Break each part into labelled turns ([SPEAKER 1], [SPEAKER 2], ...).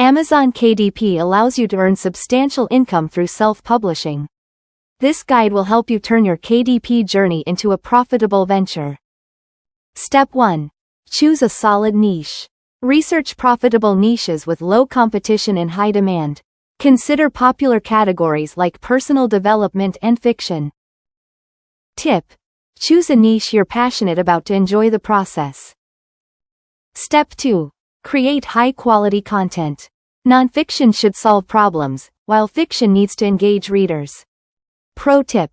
[SPEAKER 1] Amazon KDP allows you to earn substantial income through self-publishing. This guide will help you turn your KDP journey into a profitable venture. Step 1. Choose a solid niche. Research profitable niches with low competition and high demand. Consider popular categories like personal development and fiction. Tip: choose a niche you're passionate about to enjoy the process. Step 2. Create high-quality content. Nonfiction should solve problems, while fiction needs to engage readers. Pro tip: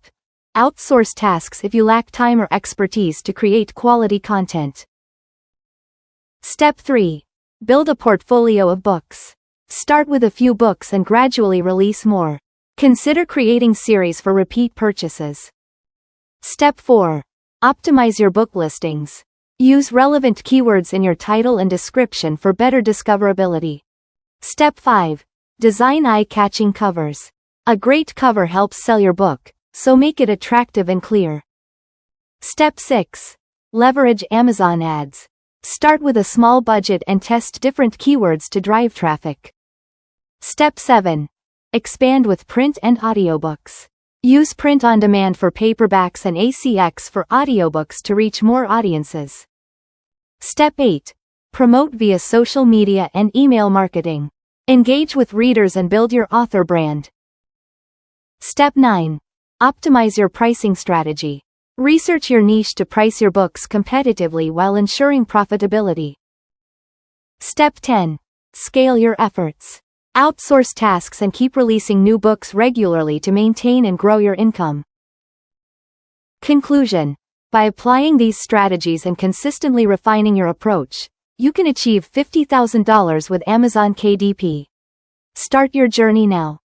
[SPEAKER 1] outsource tasks if you lack time or expertise to create quality content. Step 3. Build a portfolio of books. Start with a few books and gradually release more. Consider creating series for repeat purchases. Step 4. Optimize your book listings. Use relevant keywords in your title and description for better discoverability. Step 5. Design eye-catching covers. A great cover helps sell your book, so make it attractive and clear. Step 6. Leverage Amazon ads. Start with a small budget and test different keywords to drive traffic. Step 7. Expand with print and audiobooks. Use print on demand for paperbacks and ACX for audiobooks to reach more audiences. Step 8. Promote via social media and email marketing. Engage with readers and build your author brand. Step 9. Optimize your pricing strategy. Research your niche to price your books competitively while ensuring profitability. Step 10. Scale your efforts. Outsource tasks and keep releasing new books regularly to maintain and grow your income. Conclusion: by applying these strategies and consistently refining your approach, you can achieve $50,000 with Amazon KDP. Start your journey now.